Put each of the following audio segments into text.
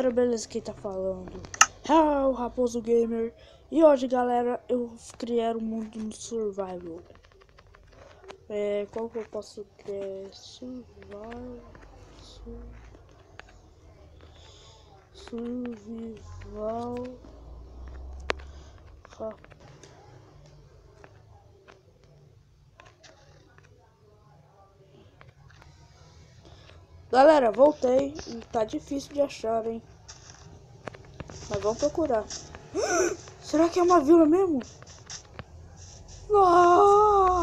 galera, beleza? Quem tá falando é o Raposo Gamer. E hoje, galera, eu vou criar um mundo no survival. Qual que eu posso criar? Survival. Galera, voltei e tá difícil de achar, hein? Mas vamos procurar. Será que é uma vila mesmo? Nossa,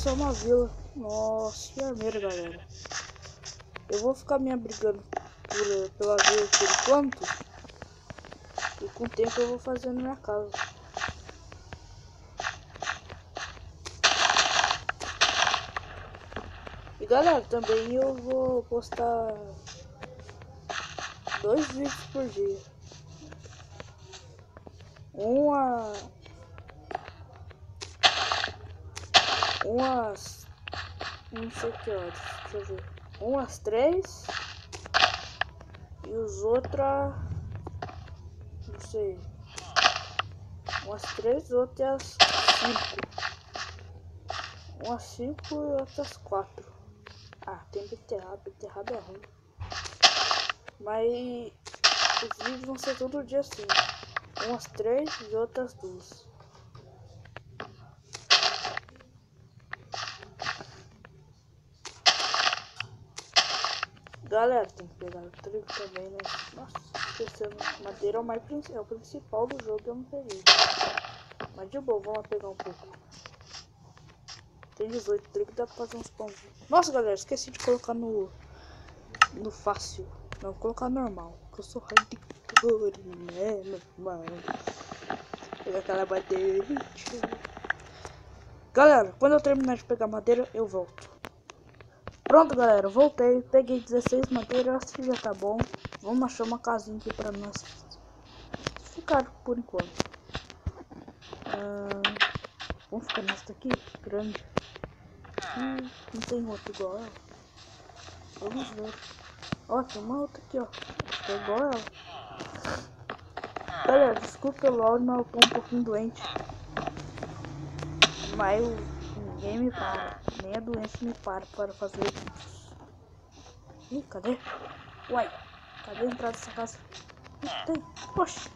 é uma vila. Nossa, que armeira, galera. Eu vou ficar me abrigando pela vila por enquanto. E com o tempo eu vou fazendo minha casa. E galera, também eu vou postar 2 vídeos por dia. Não sei que horas, deixa eu ver. Às 3 e os outros não sei. Às 3, outras às 5. Às 5 e outras 4. Ah, tem beterraba, beterraba é ruim. Mas os vídeos vão ser todo dia assim. Às 3 e outras 2. Galera, tem que pegar o trigo também, né? Nossa, esquecendo. Madeira é o principal do jogo, eu não peguei. Mas de boa, vamos lá pegar um pouco. Tem 18 trigo, dá pra fazer uns pãozinhos. Nossa, galera, esqueci de colocar no fácil. Não, vou colocar normal. Porque eu sou hardcore, né, meu irmão? Pegar aquela madeira. Galera, quando eu terminar de pegar madeira, eu volto. Pronto, galera, voltei, peguei 16 madeiras, acho que já tá bom. Vamos achar uma casinha aqui pra nós ficar por enquanto. Vamos ficar nessa daqui, grande. Não tem outra igual ela. Vamos ver. Ó, tem uma outra aqui, ó. Acho que é igual ela. Galera, desculpa pelo áudio, mas eu tô um pouquinho doente. Mas ninguém me para. Nem a doença me para fazer vídeos. Ih, cadê? Uai, cadê a entrada dessa casa? Tem. Oxi.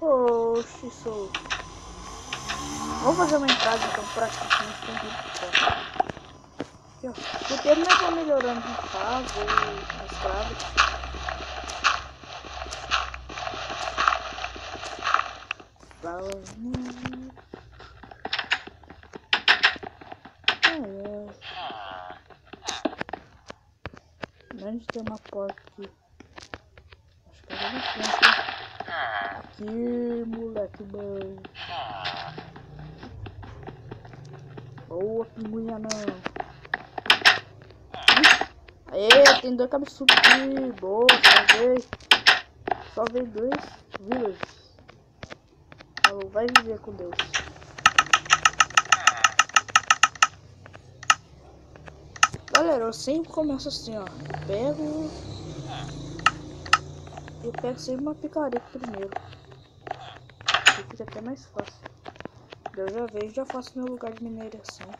Oxi, sou. Vamos fazer uma entrada então pra cá. Aqui, ó. Porque ele não vai melhorando de casa e a estrada. Onde tem uma porta aqui? Acho que é ali na frente. Aqui, moleque bom. Boa, pinguinha não. Aê, tem 2 cabeçudos aqui. Boa, só veio 2 villagers. Falou, vai viver com Deus. Galera, eu sempre começo assim, ó. Eu pego sempre uma picareta primeiro. Que fica até mais fácil. Eu já vejo, já faço meu lugar de mineração.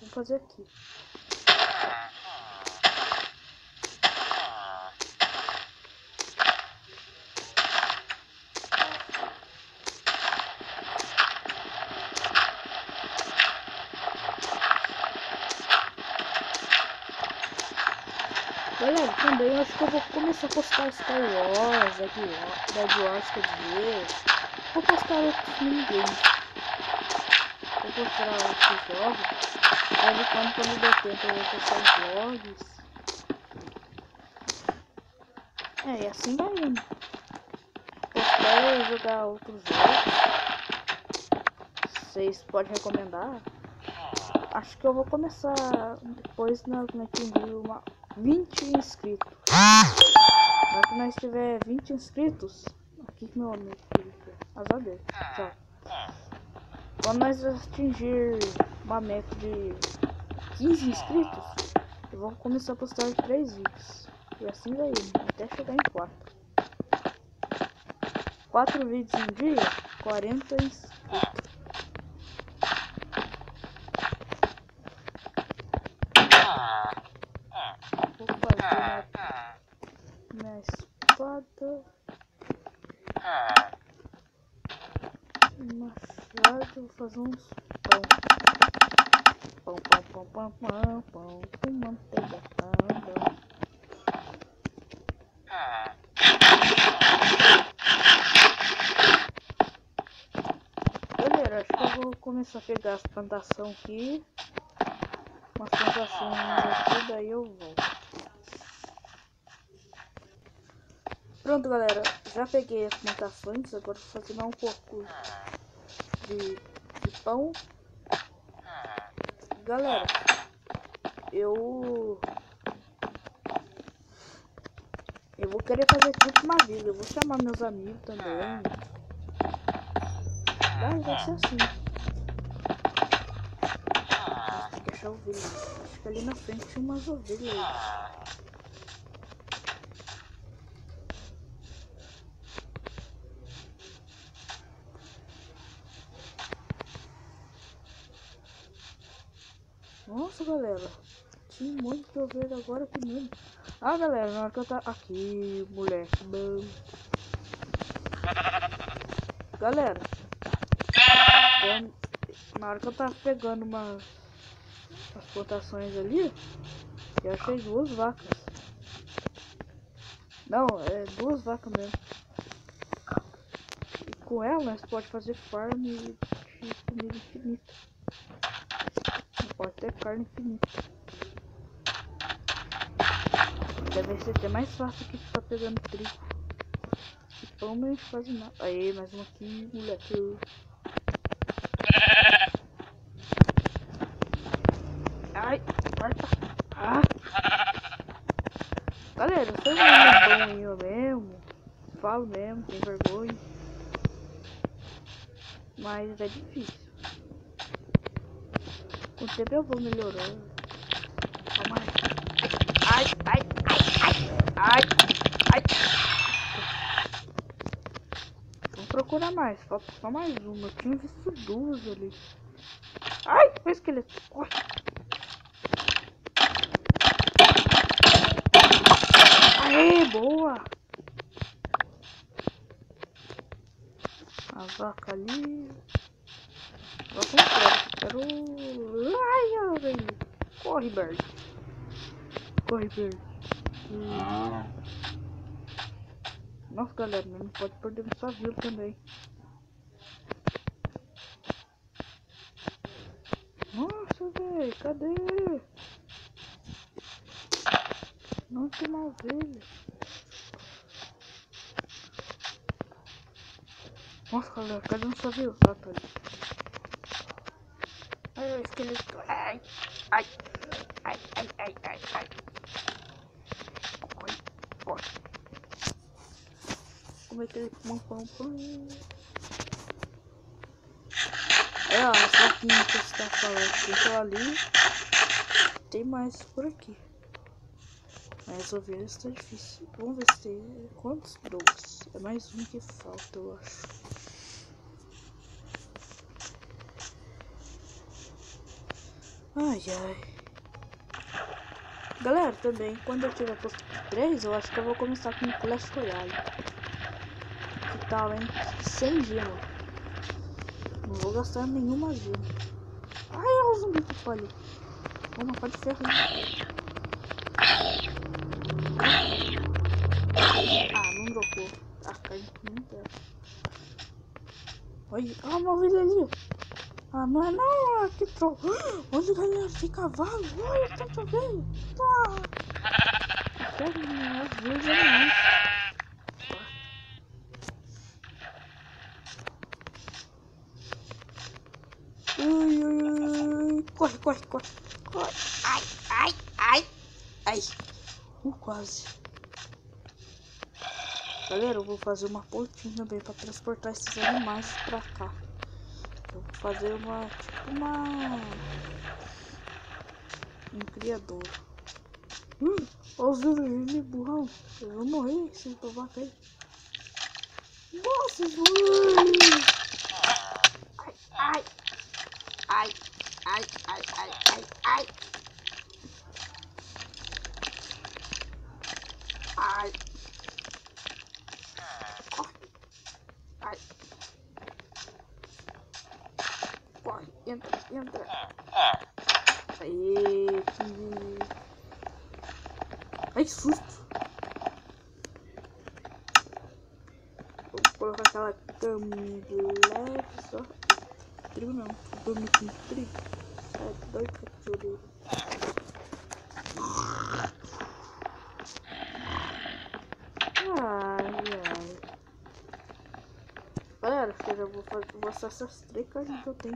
Vou fazer aqui. Galera, também eu acho que eu vou começar a postar Star Wars, Dead Wars, quer dizer. Vou postar outros minigames. Vou postar outros jogos. Aí quando der tempo eu vou postar os vlogs. E assim vai indo. Postar e jogar outros jogos. Vocês podem recomendar. Acho que eu vou começar depois na atingir 20 inscritos. Na que nós tiver 20 inscritos, aqui que meu amigo azar dele. Tchau. Quando nós atingir uma meta de 15 inscritos, Eu vou começar a postar 3 vídeos. E assim vai indo, até chegar em 4. 4 vídeos em dia, 40 inscritos. Vou fazer minha espada. Machado, vou fazer uns pão. Pão com manteiga. Pão. Galera, acho que eu vou começar a pegar as plantações aqui. Umas plantações aqui, daí eu volto. Pronto, galera, já peguei as plantações. Agora vou fazer mais um pouco de pão. Galera, eu vou querer fazer tudo uma vez. Eu vou chamar meus amigos também. Vai ser assim. Nossa, tem que achar ovelha. Acho que ali na frente tinha umas ovelhas aí. Nossa, galera, tinha um monte de ovelha agora aqui mesmo. Ah, galera, na hora que eu tava aqui, moleque, bom. Galera, na hora que eu tava pegando umas plantações ali, eu achei 2 vacas. Não, é 2 vacas mesmo. E com ela nós pode fazer farm de comida infinita. Pode ter carne infinita. Deve ser até mais fácil que ficar pegando trigo. E pão não faz nada. Aí, mais um aqui, moleque. Ai, corta. Ah. Galera, eu sou um bom eu mesmo. Falo mesmo, tem vergonha. Mas é difícil. Com o tempo eu vou melhorando. Calma aí. Ai, ai, ai, ai, ai, ai. Vamos procurar mais. Falta só mais uma. Eu tinha visto 2 ali. Ai, o esqueleto. Corre. Aê, boa. A vaca ali. Vaca não quero. Ai, velho. Corre, Bird. Corre, Bird. Nossa, galera, não pode perder sua vila também. Nossa, velho, cadê? Não tem uma ovelha. Nossa, galera, cadê o sua vila? Ah, tá ali. Ai, o esqueleto. Ai, ai, ai, ai, ai, ai, ai. Corre, corre. Como é que ele pão. É, ó, essa vaquinha que você tá falando, tem aquela ali. Tem mais por aqui. Mas ovelhas tá difícil. Vamos ver se tem quantos? 2. É mais um que falta, eu acho. Ai, ai. Galera, também, quando eu tiver posto 3, eu acho que eu vou começar com o Clash Royale. Que tal, hein? 100 gemas. Não vou gastar nenhuma gema. Ai, olha o zumbi que falhou. Vamos, pode ferro. Ah, não dropou. A carne não deu. Olha, uma ovelha ali. Ah, não é não, que troll. Olha, galera, tem cavalo. Olha, tá chovendo. Pega minha ovelha ali. Ai. Corre. Ai. Quase. Galera, eu vou fazer uma pontinha também pra transportar esses animais pra cá. Eu vou fazer um criador. Olha os vivos burrão. Eu vou morrer se eu vaca aí. Nossa, mãe! Ai, ai, ai, ai, ai, ai, ai, ai, ai, corre, entra, entra. Aê, que... Ai, que susto. Vou colocar aquela caminha de leve só. Trigo não, dormir com trigo. É doido que eu tirei. Ai. Galera, acho que eu já vou mostrar essas 3 carnes que eu tenho.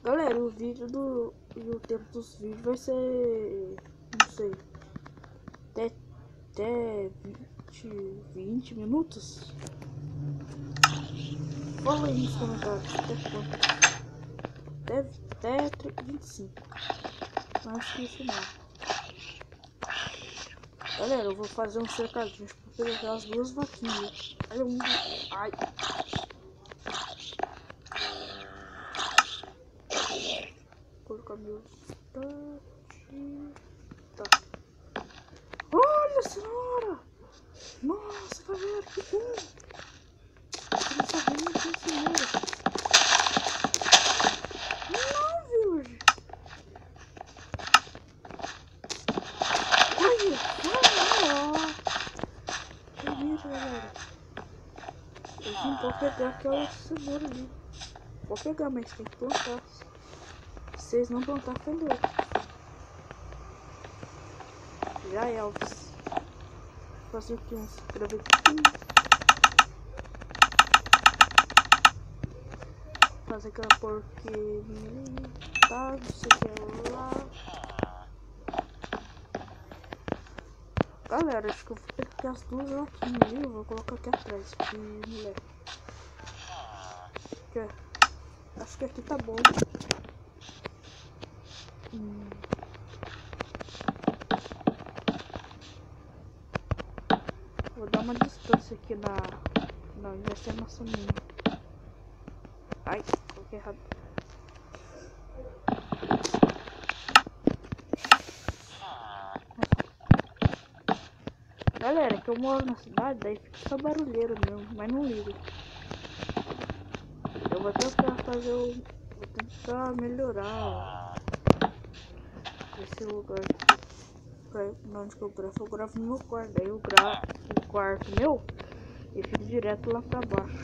Galera, o vídeo do... E o tempo dos vídeos vai ser... Não sei... Até 20 minutos? Fala aí nos comentários. Até quanto? Até 25. Acho que isso não. Galera, eu vou fazer um cercadinho pra pegar as 2 vaquinhas. Ai. Colocar meu tá. Olha a cenoura! Nossa, galera, que bom! Eu não sabia nem que tinha cenoura. Não, Village! Olha! Galera. Eu não vou pegar aquela cenoura ali. Vou pegar, mas tem que plantar. Se vocês não plantar, fendeu. Já é, Elvis. Vou fazer aqui uns gravetinhos. Fazer aquela porquinha. Tá, não sei o que lá. Galera, acho que eu vou pegar as 2 aqui, viu? Vou colocar aqui atrás, que moleque. Acho que aqui tá bom. Vou dar uma distância aqui na... Não, vai ser nossa minha. Ai, coloquei errado. Galera, que eu moro na cidade, daí fica só barulheiro mesmo, mas não ligo. Eu vou tentar fazer o... Vou tentar melhorar esse lugar aqui. Onde que eu gravo no meu quarto. Daí eu gravo o quarto meu e fico direto lá pra baixo.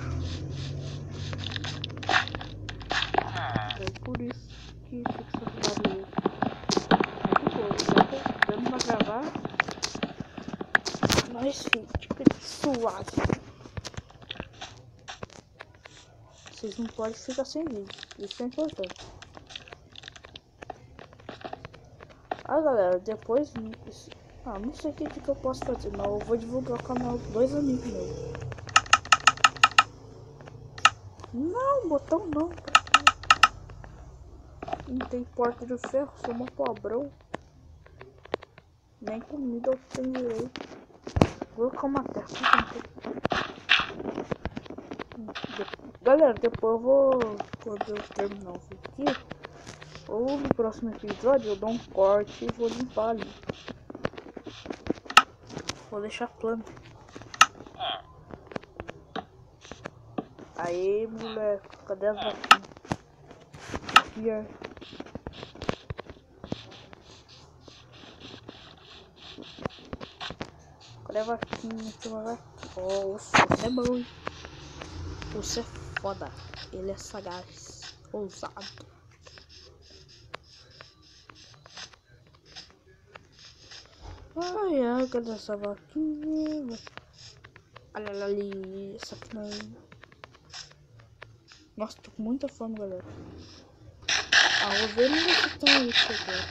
É por isso que fica essa barulheiro. Muito bom, dando pra gravar. Mas fica suave. Vocês não podem ficar sem vídeo. Isso é importante. Ah, galera, depois... não sei o que eu posso fazer, mas eu vou divulgar o canal de 2 amigos meus. Não, botão não. Não tem porta de ferro, sou um pobrão. Nem comida eu tenho direito. Vou colocar uma terra. Galera, depois eu vou... Quando eu terminar o vídeo aqui, ou no próximo episódio eu dou um corte e vou limpar ali. Vou deixar plano. Aí, moleque, cadê as vaquinhas? Aqui, ó. Cadê a vaquinha? Aqui uma vaquinha. Oh, você é bom, hein? Você é foda. Ele é sagaz. Ousado. Ai, cadê essa vaquinha? Olha ali, essa aqui não. Nossa, tô com muita fome, galera. A ovelha não vai ser tão útil agora.